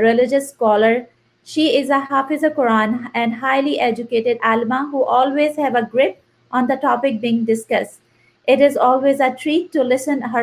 religious scholar. She is a Hafiz Quran and highly educated alma who always have a grip on the topic being discussed. It is always a treat to listen her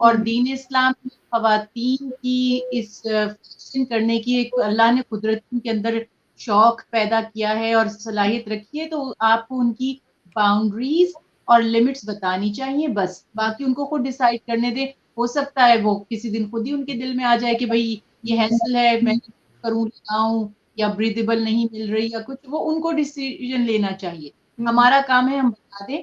اور دین اسلام میں خواتین کی اس fashion کرنے کی ایک اللہ نے قدرت کے اندر شوق پیدا کیا ہے اور صلاحیت رکھی ہے، تو آپ کو ان کی باؤنڈریز اور لمٹس بتانی چاہیے، بس باقی ان کو خود ڈیسائیڈ کرنے دیں. ہو سکتا ہے وہ کسی دن خود ہی ان کے دل میں آ جائے کہ بھائی یہ ہیسل ہے، میں کروں لگاؤں، یا بریدیبل نہیں مل رہی یا کچھ، وہ ان کو ڈیسیژن لینا چاہیے. ہمارا کام ہے ہم بتا دیں.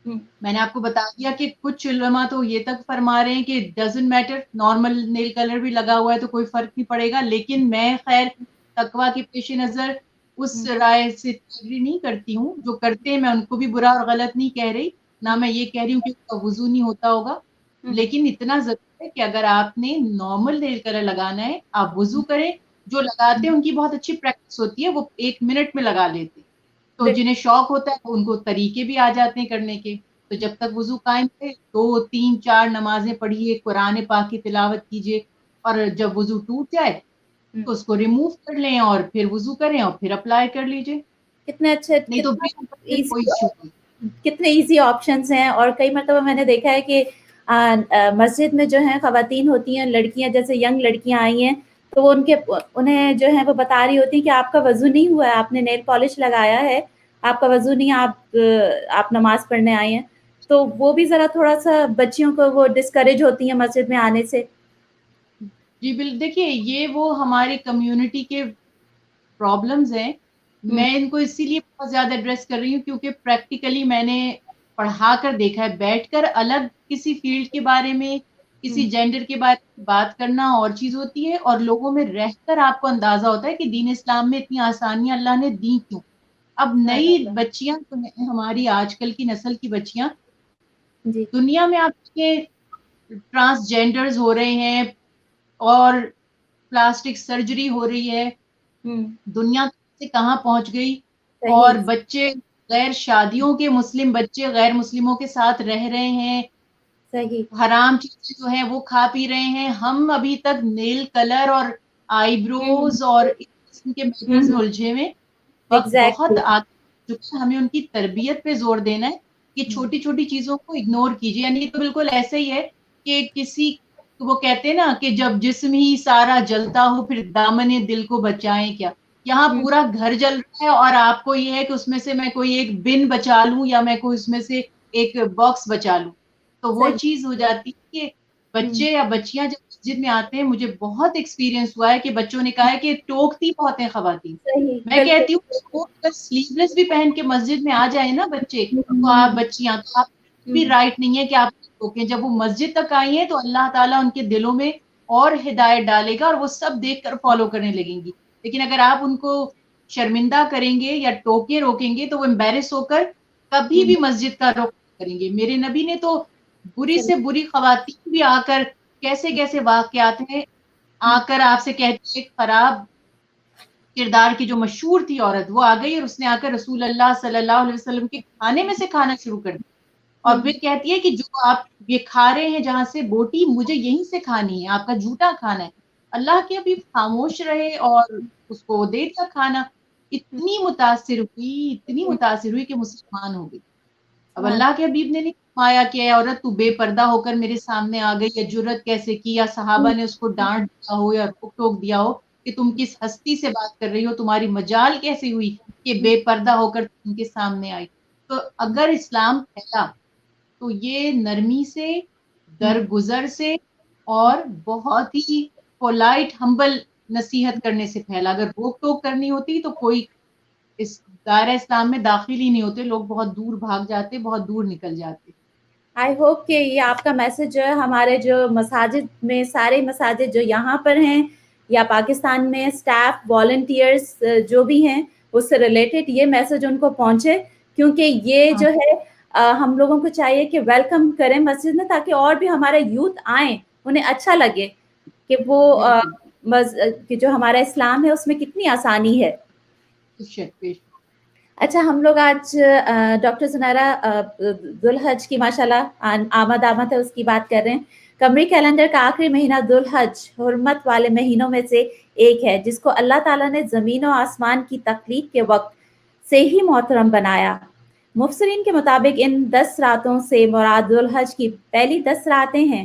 میں نے آپ کو بتا دیا کہ کچھ علماء تو یہ تک فرما رہے ہیں کہ doesn't matter, normal nail colour بھی لگا ہوا ہے تو کوئی فرق نہیں پڑے گا، لیکن میں خیر تقویٰ کے پیش نظر اس رائے سے ایگری نہیں کرتی ہوں. جو کرتے ہیں میں ان کو بھی برا اور غلط نہیں کہہ رہی، نہ میں یہ کہہ رہی ہوں کہ اس کا وضو نہیں ہوتا ہوگا، لیکن اتنا ضرور ہے کہ اگر آپ نے نارمل نیل کلر لگانا ہے آپ وضو کریں. جو لگاتے ہیں ان کی بہت اچھی پریکٹس ہوتی ہے، وہ 1 منٹ میں لگا لیتے، تو جنہیں شوق ہوتا ہے ان کو طریقے بھی آ جاتے ہیں کرنے کے. تو جب تک وضو قائم ہے 2 3 4 نمازیں پڑھیے، قرآن پاک کی تلاوت کیجیے، اور جب وضو ٹوٹ جائے تو اس کو ریموو کر لیں اور پھر وضو کریں اور پھر اپلائی کر لیجیے. کتنے اچھے، نہیں تو کوئی ایشو نہیں. کتنے ایزی آپشنس ہیں. اور کئی مرتبہ میں نے دیکھا ہے کہ مسجد میں جو ہیں خواتین ہوتی ہیں، لڑکیاں جیسے ینگ لڑکیاں آئی ہیں، تو وہ انہیں جو ہے وہ بتا رہی ہوتی ہیں کہ آپ کا وضو نہیں ہوا ہے، آپ نے نیل پالش لگایا ہے، آپ کا وضو نہیں، آپ نماز پڑھنے آئے ہیں. تو وہ بھی ذرا تھوڑا سا بچیوں کو وہ ڈسکریج ہوتی ہیں مسجد میں آنے سے. جی دیکھیے یہ وہ ہماری کمیونٹی کے پرابلمز ہیں. میں ان کو اسی لیے بہت زیادہ ایڈریس کر رہی ہوں کیونکہ پریکٹیکلی میں نے پڑھا کر دیکھا ہے. بیٹھ کر الگ کسی فیلڈ کے بارے میں، کسی جینڈر کے بارے میں بات کرنا اور چیز ہوتی ہے، اور لوگوں میں رہ کر آپ کو اندازہ ہوتا ہے کہ دین اسلام میں اتنی آسانیاں اللہ نے دی کیوں. اب نئی بچیاں ہماری آج کل کی نسل کی بچیاں دنیا میں آپ کے ٹرانسجینڈرز ہو رہے ہیں اور پلاسٹک سرجری ہو رہی ہے. دنیا سے کہاں پہنچ گئی. اور بچے غیر شادیوں کے مسلم بچے غیر مسلموں کے ساتھ رہ رہے ہیں، حرام چیزیں جو ہیں وہ کھا پی رہے ہیں. ہم ابھی تک نیل کلر اور آئی بروز اور اس قسم کے میٹرز میں الجھے ہوئے. وقت بہت آگے چکا، ہمیں ان کی تربیت پہ زور دینا ہے کہ چھوٹی چھوٹی چیزوں کو اگنور کیجیے. یعنی تو بالکل ایسے ہی ہے کہ کسی وہ کہتے ہیں نا کہ جب جسم ہی سارا جلتا ہو پھر دامن دل کو بچائیں کیا. یہاں پورا گھر جل رہا ہے اور آپ کو یہ ہے کہ اس میں سے میں کوئی ایک بن بچا لوں یا میں کوئی اس میں سے ایک باکس بچا لوں. تو وہ چیز ہو جاتی ہے کہ بچے یا بچیاں جب مسجد میں آتے ہیں، مجھے بہت ایکسپیرینس ہوا ہے کہ بچوں نے کہا ہے کہ ٹوکتی بہت ہیں خواتین. میں کہتی ہوں اگر سلیو لیس بھی پہن کے مسجد میں آ جائیں نا بچے تو آپ بچیاں تو آپ بھی رائٹ نہیں ہے کہ آپ ٹوکیں. جب وہ مسجد تک آئی ہیں تو اللہ تعالیٰ ان کے دلوں میں اور ہدایت ڈالے گا اور وہ سب دیکھ کر فالو کرنے لگیں گی. لیکن اگر آپ ان کو شرمندہ کریں گے یا ٹوکے روکیں گے تو وہ امبیرس ہو کر کبھی بھی مسجد کا رخ کریں گے. میرے نبی نے تو بری سے بری خواتین بھی آ کر کیسے کیسے واقعات ہیں آ کر آپ سے کہتے ہیں. خراب کردار کی جو مشہور تھی عورت وہ آ گئی اور اس نے آ کر رسول اللہ صلی اللہ علیہ وسلم کے کھانے میں سے کھانا شروع کر دیا اور پھر کہتی ہے کہ جو آپ یہ کھا رہے ہیں جہاں سے بوٹی مجھے یہیں سے کھانی ہے، آپ کا جھوٹا کھانا ہے. اللہ کے ابھی خاموش رہے اور اس کو دے دیا کھانا. اتنی متاثر ہوئی کہ مسلمان ہو گئی. اب اللہ کے حبیب نے نہیں فرمایا کہ اے عورت تو بے پردہ ہو کر میرے سامنے آ گئی، یا جرت کیسے کی، یا صحابہ نے اس کو ڈانٹ دیا ہو یا ٹوک دیا ہو کہ تم کس ہستی سے بات کر رہی ہو، تمہاری مجال کیسی ہوئی کہ بے پردہ ہو کر ان کے سامنے آئی. تو اگر اسلام پھیلا تو یہ نرمی سے، درگزر سے اور بہت ہی پولائٹ ہمبل نصیحت کرنے سے پھیلا. اگر روک ٹوک کرنی ہوتی تو کوئی اس دائرہ اسلام میں داخل ہی نہیں ہوتے، لوگ بہت دور بھاگ جاتے، بہت دور نکل جاتے. آئی ہوپ کہ یہ آپ کا میسج جو ہے ہمارے جو مساجد میں، سارے مساجد جو یہاں پر ہیں یا پاکستان میں اسٹاف والنٹیئرس جو بھی ہیں اس سے ریلیٹڈ یہ میسج ان کو پہنچے. کیونکہ یہ جو ہے ہم لوگوں کو چاہیے کہ ویلکم کریں مسجد میں، تاکہ اور بھی ہمارے یوتھ آئیں، انہیں اچھا لگے کہ وہ کہ جو ہمارا اسلام ہے اس میں کتنی آسانی ہے. اچھا ہم لوگ آج ڈاکٹر زنیرہ ذوالحج کی ماشاءاللہ آمد ہے اس کی بات کر رہے ہیں. قمری کیلنڈر کا آخری مہینہ ذوالحج حرمت والے مہینوں میں سے ایک ہے، جس کو اللہ تعالیٰ نے زمین و آسمان کی تخلیق کے وقت سے ہی محترم بنایا. مفسرین کے مطابق ان 10 راتوں سے مراد ذوالحج کی پہلی 10 راتیں ہیں.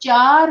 4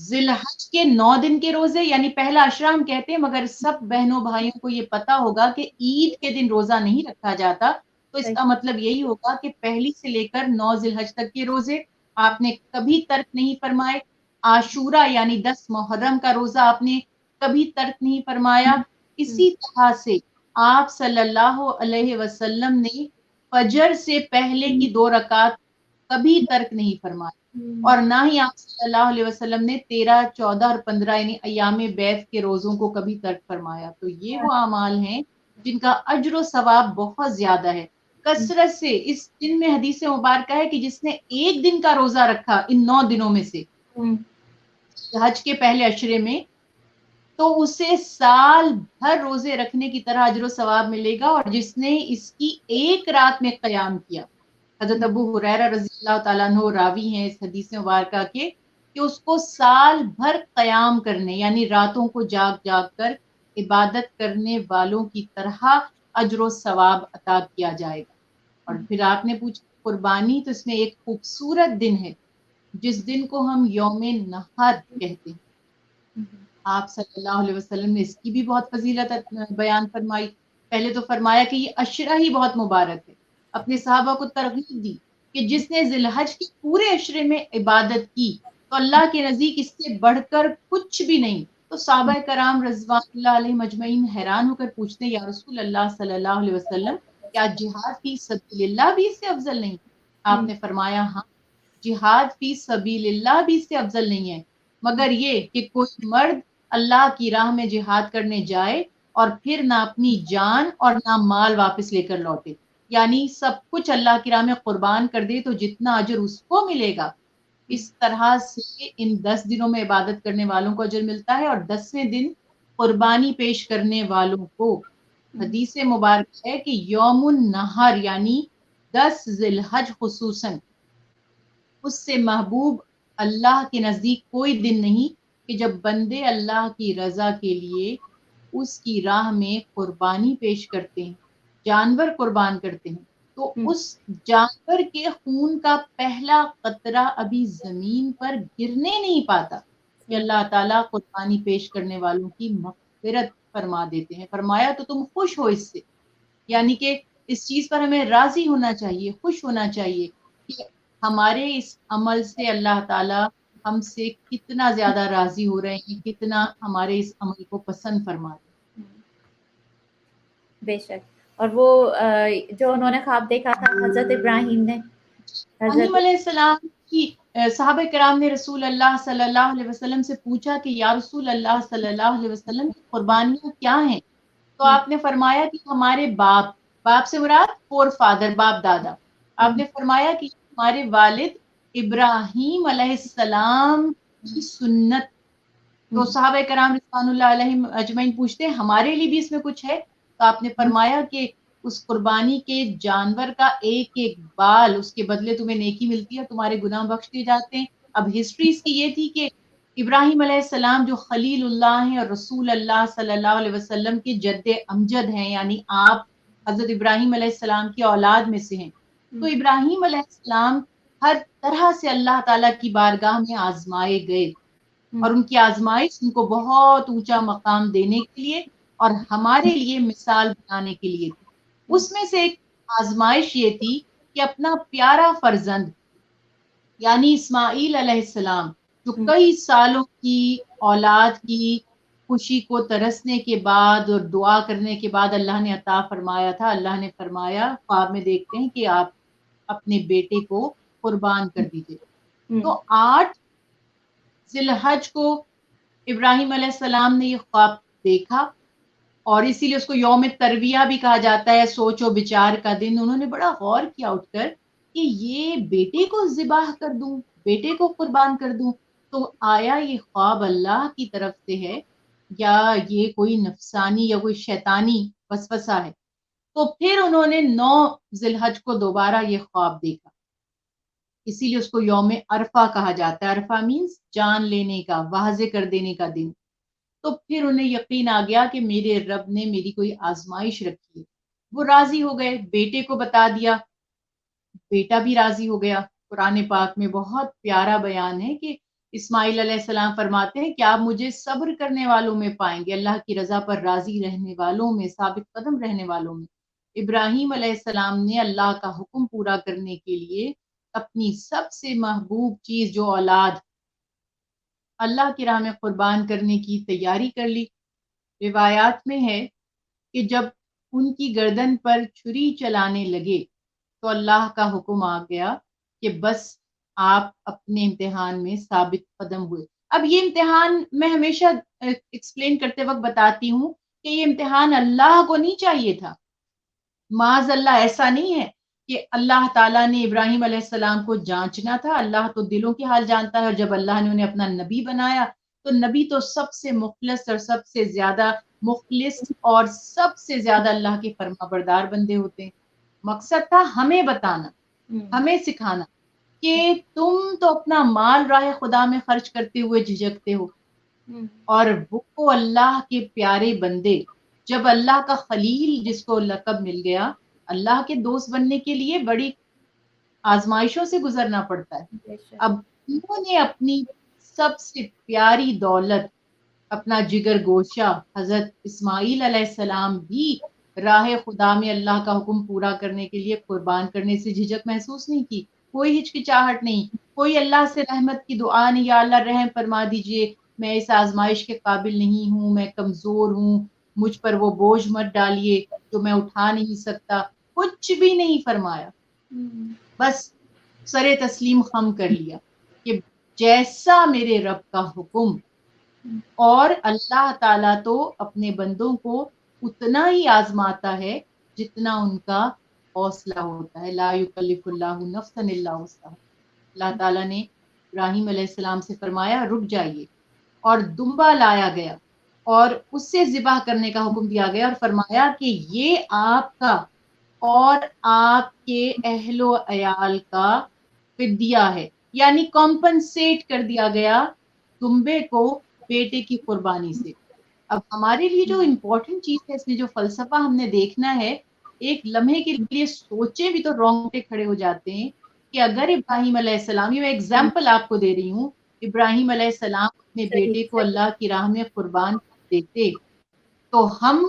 ذی الحج کے 9 دن کے روزے یعنی پہلا عشرہ ہم کہتے ہیں، مگر سب بہنوں بھائیوں کو یہ پتا ہوگا کہ عید کے دن روزہ نہیں رکھا جاتا، تو اس کا مطلب یہی ہوگا کہ پہلی سے لے کر 9 ذی الحج تک کے روزے آپ نے کبھی ترک نہیں فرمائے. عاشورہ یعنی 10 محرم کا روزہ آپ نے کبھی ترک نہیں فرمایا. اسی طرح سے آپ صلی اللہ علیہ وسلم نے فجر سے پہلے کی 2 رکعت کبھی ترک نہیں فرمایا، اور نہ ہی آپ صلی اللہ علیہ وسلم نے 13، 14 اور 15 یعنی ایام بیعت کے روزوں کو کبھی ترک فرمایا. تو یہ وہ اعمال ہیں جن کا اجر و ثواب بہت زیادہ ہے. کثرت سے اس دن میں حدیث مبارکہ ہے کہ جس نے ایک دن کا روزہ رکھا ان 9 دنوں میں سے حج کے پہلے عشرے میں، تو اسے سال بھر روزے رکھنے کی طرح اجر و ثواب ملے گا. اور جس نے اس کی ایک رات میں قیام کیا، حضرت ابو ہریرہ رضی اللہ تعالیٰ عنہ راوی ہیں اس حدیث مبارکہ کے، کہ اس کو سال بھر قیام کرنے یعنی راتوں کو جاگ جاگ کر عبادت کرنے والوں کی طرح اجر و ثواب عطا کیا جائے گا. اور پھر آپ نے پوچھا قربانی، تو اس میں ایک خوبصورت دن ہے جس دن کو ہم یوم نحر کہتے ہیں. آپ صلی اللہ علیہ وسلم نے اس کی بھی بہت فضیلت بیان فرمائی. پہلے تو فرمایا کہ یہ عشرہ ہی بہت مبارک ہے، اپنے صحابہ کو ترغیب دی کہ جس نے ذی الحج کے پورے عشرے میں عبادت کی تو اللہ کے نزدیک اس سے بڑھ کر کچھ بھی نہیں. تو صحابہ کرام رضوان اللہ علیہ مجمعین حیران ہو کر پوچھتے ہیں، یا رسول اللہ صلی اللہ علیہ وسلم، کیا جہاد فی سبیل اللہ بھی اس سے افضل نہیں؟ آپ نے فرمایا ہاں، جہاد فی سبیل اللہ بھی اس سے افضل نہیں ہے، مگر یہ کہ کوئی مرد اللہ کی راہ میں جہاد کرنے جائے اور پھر نہ اپنی جان اور نہ مال واپس لے کر لوٹے، یعنی سب کچھ اللہ کی راہ میں قربان کر دے تو جتنا اجر اس کو ملے گا، اس طرح سے ان 10 دنوں میں عبادت کرنے والوں کو اجر ملتا ہے. اور 10ویں دن قربانی پیش کرنے والوں کو حدیث مبارک ہے کہ یوم النحر یعنی 10 ذی الحج خصوصاً اس سے محبوب اللہ کے نزدیک کوئی دن نہیں کہ جب بندے اللہ کی رضا کے لیے اس کی راہ میں قربانی پیش کرتے ہیں، جانور قربان کرتے ہیں، تو اس جانور کے خون کا پہلا قطرہ ابھی زمین پر گرنے نہیں پاتا کہ اللہ تعالیٰ قربانی پیش کرنے والوں کی مغفرت فرما دیتے ہیں. فرمایا تو تم خوش ہو اس سے، یعنی کہ اس چیز پر ہمیں راضی ہونا چاہیے، خوش ہونا چاہیے کہ ہمارے اس عمل سے اللہ تعالیٰ ہم سے کتنا زیادہ راضی ہو رہے ہیں، کتنا ہمارے اس عمل کو پسند فرما رہے ہیں. بے شک. اور وہ جو انہوں نے خواب دیکھا تھا حضرت ابراہیم نے، ابراہیم علیہ السلام کی صحابہ کرام نے رسول اللہ صلی اللہ علیہ وسلم سے پوچھا کہ یا رسول اللہ صلی اللہ علیہ وسلم کی قربانیاں کیا ہیں؟ تو آپ نے فرمایا کہ ہمارے باپ سے مراد فور فادر، باپ دادا. آپ نے فرمایا کہ ہمارے والد ابراہیم علیہ السلام کی سنت. تو صحابہ کرام رضوان اللہ علیہم اجمعین پوچھتے ہیں ہمارے لیے بھی اس میں کچھ ہے؟ تو آپ نے فرمایا کہ اس قربانی کے جانور کا ایک ایک بال، اس کے بدلے تمہیں نیکی ملتی ہے، تمہارے گناہ بخش دیے جاتے ہیں. اب ہسٹری اس کی یہ تھی کہ ابراہیم علیہ السلام جو خلیل اللہ ہیں اور رسول اللہ صلی اللہ علیہ وسلم کے جد امجد ہیں، یعنی آپ حضرت ابراہیم علیہ السلام کی اولاد میں سے ہیں، تو ابراہیم علیہ السلام ہر طرح سے اللہ تعالیٰ کی بارگاہ میں آزمائے گئے، اور ان کی آزمائش ان کو بہت اونچا مقام دینے کے لیے اور ہمارے لیے مثال بنانے کے لیے تھی. اس میں سے ایک آزمائش یہ تھی کہ اپنا پیارا فرزند یعنی اسماعیل علیہ السلام جو کئی سالوں کی اولاد کی خوشی کو ترسنے کے بعد اور دعا کرنے کے بعد اللہ نے عطا فرمایا تھا. اللہ نے فرمایا، خواب میں دیکھتے ہیں کہ آپ اپنے بیٹے کو قربان کر دیجئے. تو 8 ذی الحج کو ابراہیم علیہ السلام نے یہ خواب دیکھا، اور اسی لیے اس کو یوم ترویہ بھی کہا جاتا ہے، سوچ و بچار کا دن. انہوں نے بڑا غور کیا اٹھ کر کہ یہ بیٹے کو ذبح کر دوں، بیٹے کو قربان کر دوں، تو آیا یہ خواب اللہ کی طرف سے ہے یا یہ کوئی نفسانی یا کوئی شیطانی وسوسہ ہے؟ تو پھر انہوں نے 9 ذی الحج کو دوبارہ یہ خواب دیکھا، اسی لیے اس کو یوم عرفہ کہا جاتا ہے. عرفہ مینز جان لینے کا، واضح کر دینے کا دن. تو پھر انہیں یقین آ گیا کہ میرے رب نے میری کوئی آزمائش رکھی ہے. وہ راضی ہو گئے، بیٹے کو بتا دیا، بیٹا بھی راضی ہو گیا. قرآن پاک میں بہت پیارا بیان ہے کہ اسماعیل علیہ السلام فرماتے ہیں کہ آپ مجھے صبر کرنے والوں میں پائیں گے, اللہ کی رضا پر راضی رہنے والوں میں, ثابت قدم رہنے والوں میں. ابراہیم علیہ السلام نے اللہ کا حکم پورا کرنے کے لیے اپنی سب سے محبوب چیز جو اولاد اللہ کی راہ میں قربان کرنے کی تیاری کر لی. روایات میں ہے کہ جب ان کی گردن پر چھری چلانے لگے تو اللہ کا حکم آ گیا کہ بس آپ اپنے امتحان میں ثابت قدم ہوئے. اب یہ امتحان میں ہمیشہ ایکسپلین کرتے وقت بتاتی ہوں کہ یہ امتحان اللہ کو نہیں چاہیے تھا. معاذ اللہ ایسا نہیں ہے کہ اللہ تعالیٰ نے ابراہیم علیہ السلام کو جانچنا تھا. اللہ تو دلوں کے حال جانتا ہے, اور جب اللہ نے انہیں اپنا نبی بنایا تو نبی تو سب سے مخلص اور سب سے زیادہ مخلص اور سب سے زیادہ اللہ کے فرما بردار بندے ہوتے ہیں. مقصد تھا ہمیں بتانا, ہمیں سکھانا کہ تم تو اپنا مال راہ خدا میں خرچ کرتے ہوئے جھجکتے ہو, اور وہ اللہ کے پیارے بندے, جب اللہ کا خلیل جس کو لقب مل گیا, اللہ کے دوست بننے کے لیے بڑی آزمائشوں سے گزرنا پڑتا ہے. اب انہوں نے اپنی سب سے پیاری دولت, اپنا جگر گوشہ حضرت اسماعیل علیہ السلام بھی راہ خدا میں اللہ کا حکم پورا کرنے کے لیے قربان کرنے سے جھجک محسوس نہیں کی, کوئی ہچکچاہٹ نہیں, کوئی اللہ سے رحمت کی دعا نہیں, یا اللہ رحم فرما دیجئے, میں اس آزمائش کے قابل نہیں ہوں, میں کمزور ہوں, مجھ پر وہ بوجھ مت ڈالیے جو میں اٹھا نہیں سکتا. کچھ بھی نہیں فرمایا, بس سر تسلیم خم کر لیا کہ جیسا میرے رب کا حکم. اور اللہ تعالیٰ تو اپنے بندوں کو اتنا ہی آزماتا ہے جتنا ان کا حوصلہ ہوتا ہے. لا یکلف اللہ نفسا الا وسعها. اللہ تعالیٰ نے ابراہیم علیہ السلام سے فرمایا رک جائیے, اور دمبا لایا گیا اور اس سے ذبح کرنے کا حکم دیا گیا, اور فرمایا کہ یہ آپ کا اور آپ کے اہل و عیال کا فدیہ ہے, یعنی کمپنسیٹ کر دیا گیا دمبے کو بیٹے کی قربانی سے. اب ہمارے لیے جو امپورٹنٹ چیز ہے, اس میں جو فلسفہ ہم نے دیکھنا ہے, ایک لمحے کے لیے سوچے بھی تو رونگٹے کھڑے ہو جاتے ہیں کہ اگر ابراہیم علیہ السلام, یہ میں ایگزامپل آپ کو دے رہی ہوں, ابراہیم علیہ السلام اپنے بیٹے کو اللہ کی راہ میں قربان دیتے تو ہم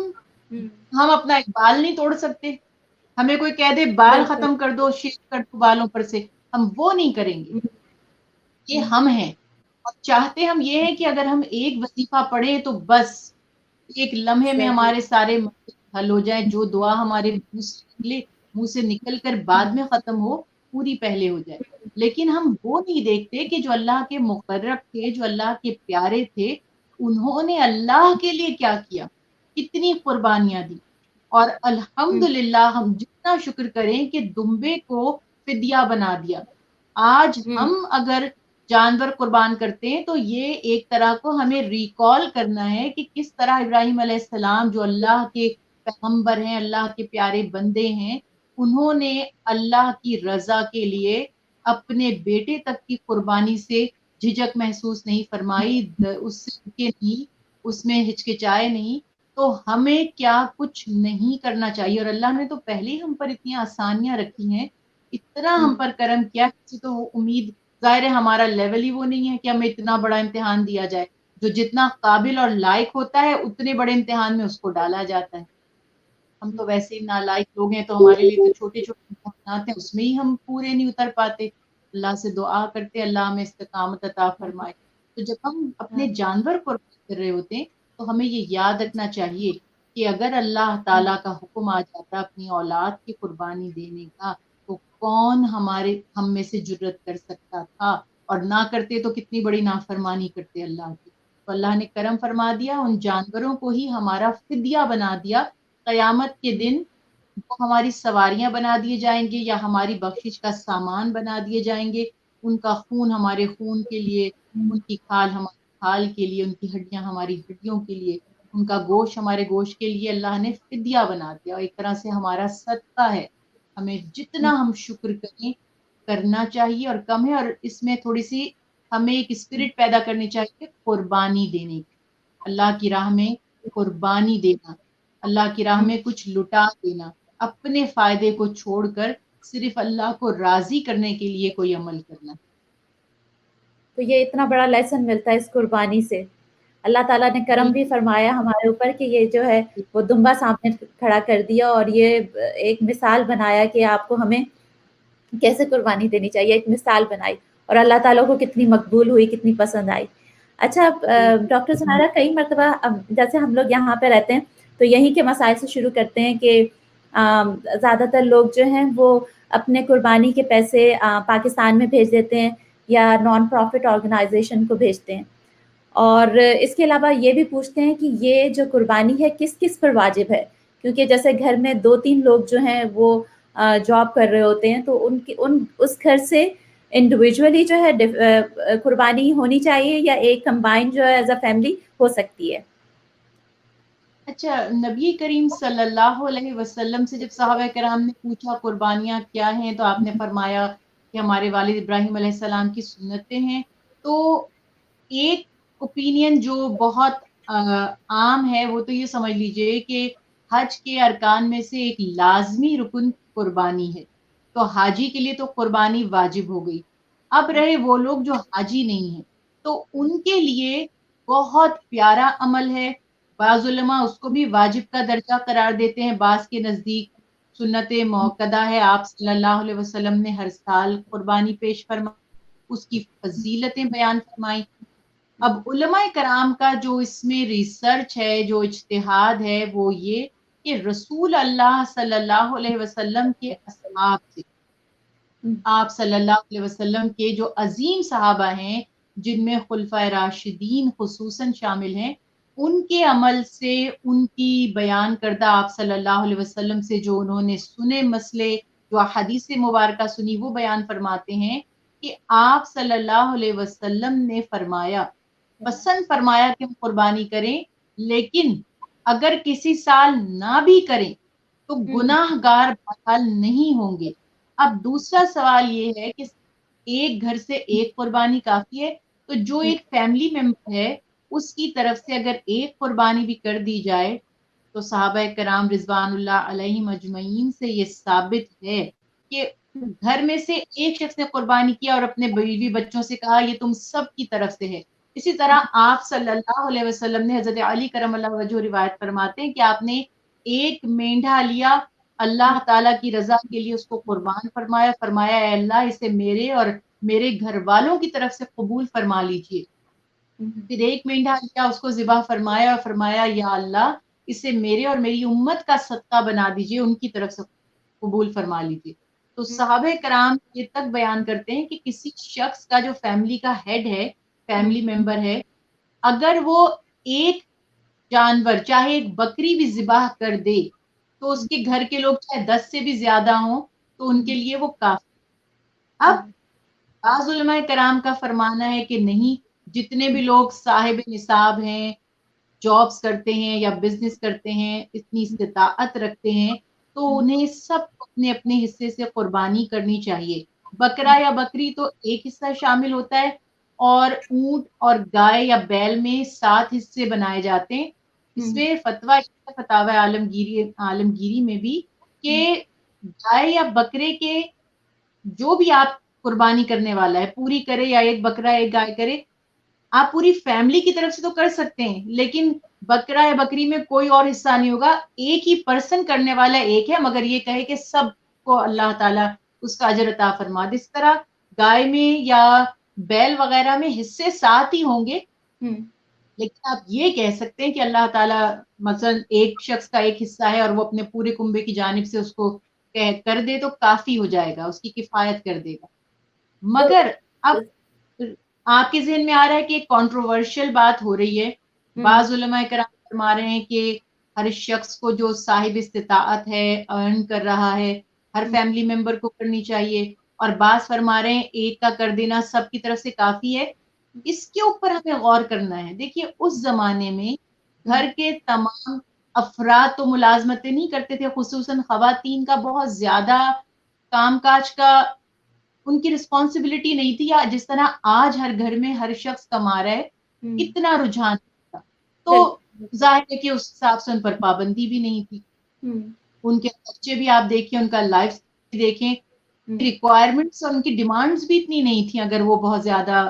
اپنا ایک بال نہیں توڑ سکتے. ہمیں کوئی کہہ دے بال ختم کر دو, شیو کر دو بالوں پر سے, ہم وہ نہیں کریں گے. یہ ہم ہیں, اور چاہتے ہم یہ ہیں کہ اگر ہم ایک وظیفہ پڑھیں تو بس ایک لمحے میں ہمارے سارے حل ہو جائیں, جو دعا ہمارے منہ سے نکل کر بعد میں ختم ہو, پوری پہلے ہو جائے. لیکن ہم وہ نہیں دیکھتے کہ جو اللہ کے مقرب تھے, جو اللہ کے پیارے تھے, انہوں نے اللہ کے لیے کیا کیا, کتنی قربانیاں دی. اور الحمدللہ ہم جتنا شکر کریں کہ دمبے کو فدیہ بنا دیا. آج ہم اگر جانور قربان کرتے ہیں تو یہ ایک طرح کو ہمیں ریکال کرنا ہے کہ کس طرح ابراہیم علیہ السلام جو اللہ کے پیغمبر ہیں, اللہ کے پیارے بندے ہیں, انہوں نے اللہ کی رضا کے لیے اپنے بیٹے تک کی قربانی سے جھجک محسوس نہیں فرمائی, اس سے رکے نہیں, اس میں ہچکچائے نہیں. تو ہمیں کیا کچھ نہیں کرنا چاہیے, اور اللہ نے تو پہلے ہی ہم پر اتنی آسانیاں رکھی ہیں, اتنا ہم پر کرم کیا, کسی تو امید, ظاہر ہے ہمارا لیول ہی وہ نہیں ہے کہ ہمیں اتنا بڑا امتحان دیا جائے. جو جتنا قابل اور لائق ہوتا ہے اتنے بڑے امتحان میں اس کو ڈالا جاتا ہے. ہم تو ویسے ہی نالائق لوگ ہیں, تو ہمارے لیے تو چھوٹے چھوٹے امتحانات ہیں, اس میں ہی ہم پورے نہیں اتر پاتے. اللہ سے دعا کرتے اللہ ہمیں استقامت عطا فرمائے. تو جب ہم اپنے جانور قربان کر رہے ہوتے ہیں تو ہمیں یہ یاد رکھنا چاہیے کہ اگر اللہ تعالیٰ کا حکم آ جاتا اپنی اولاد کی قربانی دینے کا, تو کون ہم میں سے جرت کر سکتا تھا, اور نہ کرتے تو کتنی بڑی نافرمانی کرتے اللہ کی. تو اللہ نے کرم فرما دیا, ان جانوروں کو ہی ہمارا فدیہ بنا دیا. قیامت کے دن وہ ہماری سواریاں بنا دیے جائیں گے, یا ہماری بخشش کا سامان بنا دیے جائیں گے. ان کا خون ہمارے خون کے لیے, ان کی کھال ہماری کھال کے لیے, ان کی ہڈیاں ہماری ہڈیوں کے لیے, ان کا گوشت ہمارے گوشت کے لیے اللہ نے فدیہ بنا دیا. اور ایک طرح سے ہمارا صدقہ ہے. ہمیں جتنا ہم شکر کریں کرنا چاہیے, اور کم ہے. اور اس میں تھوڑی سی ہمیں ایک اسپرٹ پیدا کرنی چاہیے قربانی دینے کی, اللہ کی راہ میں قربانی دینا, اللہ کی راہ میں کچھ لٹا دینا, اپنے فائدے کو چھوڑ کر صرف اللہ کو راضی کرنے کے لیے کوئی عمل کرنا. تو یہ اتنا بڑا لیسن ملتا ہے اس قربانی سے. اللہ تعالیٰ نے کرم بھی فرمایا ہمارے اوپر کہ یہ جو ہے وہ دمبا سامنے کھڑا کر دیا اور یہ ایک مثال بنایا کہ آپ کو ہمیں کیسے قربانی دینی چاہیے, ایک مثال بنائی, اور اللہ تعالیٰ کو کتنی مقبول ہوئی, کتنی پسند آئی. اچھا ڈاکٹر سمیرہ, کئی مرتبہ جیسے ہم لوگ یہاں پہ رہتے ہیں تو یہیں کے مسائل سے شروع کرتے ہیں کہ زیادہ تر لوگ جو ہیں وہ اپنے قربانی کے پیسے پاکستان میں بھیج دیتے ہیں یا نان پروفٹ آرگنائزیشن کو بھیجتے ہیں, اور اس کے علاوہ یہ بھی پوچھتے ہیں کہ یہ جو قربانی ہے کس کس پر واجب ہے, کیونکہ جیسے گھر میں 2-3 لوگ جو ہیں وہ جاب کر رہے ہوتے ہیں تو اس گھر سے انڈیویجولی جو ہے قربانی ہونی چاہیے یا ایک کمبائن جو ہے ایز اے فیملی ہو سکتی ہے. اچھا, نبی کریم صلی اللہ علیہ وسلم سے جب صحابہ کرام نے پوچھا قربانیاں کیا ہیں تو آپ نے فرمایا کہ ہمارے والد ابراہیم علیہ السلام کی سنتیں ہیں. تو ایک اوپینین جو بہت عام ہے وہ تو یہ سمجھ لیجئے کہ حج کے ارکان میں سے ایک لازمی رکن قربانی ہے, تو حاجی کے لیے تو قربانی واجب ہو گئی. اب رہے وہ لوگ جو حاجی نہیں ہیں تو ان کے لیے بہت پیارا عمل ہے. بعض علماء اس کو بھی واجب کا درجہ قرار دیتے ہیں, بعض کے نزدیک سنت موقدہ ہے. آپ صلی اللہ علیہ وسلم نے ہر سال قربانی پیش فرمائی, اس کی فضیلتیں بیان فرمائی. اب علماء کرام کا جو اس میں ریسرچ ہے, جو اجتہاد ہے, وہ یہ کہ رسول اللہ صلی اللہ علیہ وسلم کے اصحاب سے, آپ صلی اللہ علیہ وسلم کے جو عظیم صحابہ ہیں جن میں خلفائے راشدین خصوصاً شامل ہیں, ان کے عمل سے, ان کی بیان کردہ آپ صلی اللہ علیہ وسلم سے جو انہوں نے سنے مسئلے, جو حدیث مبارکہ سنی, وہ بیان فرماتے ہیں کہ آپ صلی اللہ علیہ وسلم نے فرمایا, پسند فرمایا کہ ہم قربانی کریں, لیکن اگر کسی سال نہ بھی کریں تو گناہ گار بحال نہیں ہوں گے. اب دوسرا سوال یہ ہے کہ ایک گھر سے ایک قربانی کافی ہے, تو جو ایک فیملی ممبر ہے اس کی طرف سے اگر ایک قربانی بھی کر دی جائے تو صحابہ کرام رضوان اللہ علیہم اجمعین سے یہ ثابت ہے کہ گھر میں سے ایک شخص نے قربانی کیا اور اپنے بیوی بچوں سے کہا یہ تم سب کی طرف سے ہے. اسی طرح آپ صلی اللہ علیہ وسلم نے, حضرت علی کرم اللہ وجہ روایت فرماتے ہیں کہ آپ نے ایک مینڈھا لیا, اللہ تعالیٰ کی رضا کے لیے اس کو قربان فرمایا, فرمایا اے اللہ اسے میرے اور میرے گھر والوں کی طرف سے قبول فرما لیجئے. پھر ایک مینڈھا لیا, اس کو ذبح فرمایا اور فرمایا یا اللہ اسے میرے اور میری امت کا صدقہ بنا دیجئے, ان کی طرف سے قبول فرما لیجئے. تو صحابہ کرام یہ تک بیان کرتے ہیں کہ کسی شخص کا جو فیملی کا ہیڈ ہے, فیملی ممبر ہے, اگر وہ ایک جانور چاہے ایک بکری بھی ذبح کر دے تو اس کے گھر کے لوگ چاہے 10 سے بھی زیادہ ہوں تو ان کے لیے وہ کافی. اب بعض علماء کرام کا فرمانا ہے کہ نہیں, جتنے بھی لوگ صاحب نصاب ہیں, جابز کرتے ہیں یا بزنس کرتے ہیں, اتنی استطاعت رکھتے ہیں, تو انہیں سب اپنے اپنے حصے سے قربانی کرنی چاہیے. بکرا یا بکری تو ایک حصہ شامل ہوتا ہے, اور اونٹ اور گائے یا بیل میں 7 حصے بنائے جاتے ہیں. اس میں فتاوی عالمگیری میں بھی کہ گائے یا بکرے کے جو بھی آپ قربانی کرنے والا ہے پوری کرے, یا ایک بکرا ایک گائے کرے, آپ پوری فیملی کی طرف سے تو کر سکتے ہیں, لیکن بکرا یا بکری میں کوئی اور حصہ نہیں ہوگا. ایک ہی پرسن کرنے والا ایک ہے, مگر یہ کہے کہ سب کو اللہ تعالیٰ اس کا اجر عطا فرما. اس طرح گائے میں یا بیل وغیرہ میں حصے 7 ہی ہوں گے, لیکن آپ یہ کہہ سکتے ہیں کہ اللہ تعالیٰ مثلا ایک شخص کا ایک حصہ ہے اور وہ اپنے پورے کنبے کی جانب سے اس کو کر دے تو کافی ہو جائے گا, اس کی کفایت کر دے گا. مگر اب آپ کے ذہن میں آ رہا ہے کہ ایک کنٹروورشل بات ہو رہی ہے. بعض علماء کرام فرما رہے ہیں کہ ہر شخص کو جو صاحب استطاعت ہے, ارن کر رہا ہے, ہر فیملی ممبر کو کرنی چاہیے, اور بعض فرما رہے ہیں ایک کا کر دینا سب کی طرف سے کافی ہے. اس کے اوپر ہمیں غور کرنا ہے. دیکھیے اس زمانے میں گھر کے تمام افراد تو ملازمتیں نہیں کرتے تھے, خصوصاً خواتین کا بہت زیادہ کام کاج کا ان کی رسپانسبلٹی نہیں تھی, یا جس طرح آج ہر گھر میں ہر شخص کما رہا ہے اتنا رجحان تھا. تو ظاہر ہے کہ اس حساب سے ان پر پابندی بھی نہیں تھی. ان کے بچے بھی آپ دیکھیں, ان کا لائف دیکھیں, ریکوائرمنٹس اور ان کی ڈیمانڈز بھی اتنی نہیں تھی اگر وہ بہت زیادہ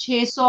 600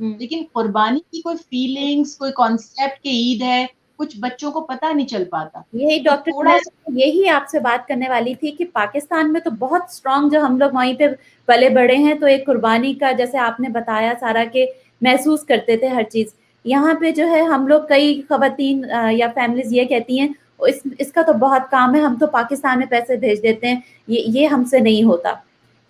لیکن قربانی کی کوئی فیلنگز، کوئی کانسیپٹ کہ عید ہے، کچھ بچوں کو پتہ نہیں چل پاتا. یہی ڈاکٹر تھوڑا یہی آپ سے بات کرنے والی تھی کہ پاکستان میں تو بہت اسٹرانگ، جو ہم لوگ وہیں پہ پلے بڑے ہیں، تو ایک قربانی کا جیسے آپ نے بتایا سارا کہ محسوس کرتے تھے ہر چیز. یہاں پہ جو ہے ہم لوگ کئی خواتین یا فیملیز یہ کہتی ہیں اس کا تو بہت کام ہے، ہم تو پاکستان میں پیسے بھیج دیتے ہیں، یہ ہم سے نہیں ہوتا.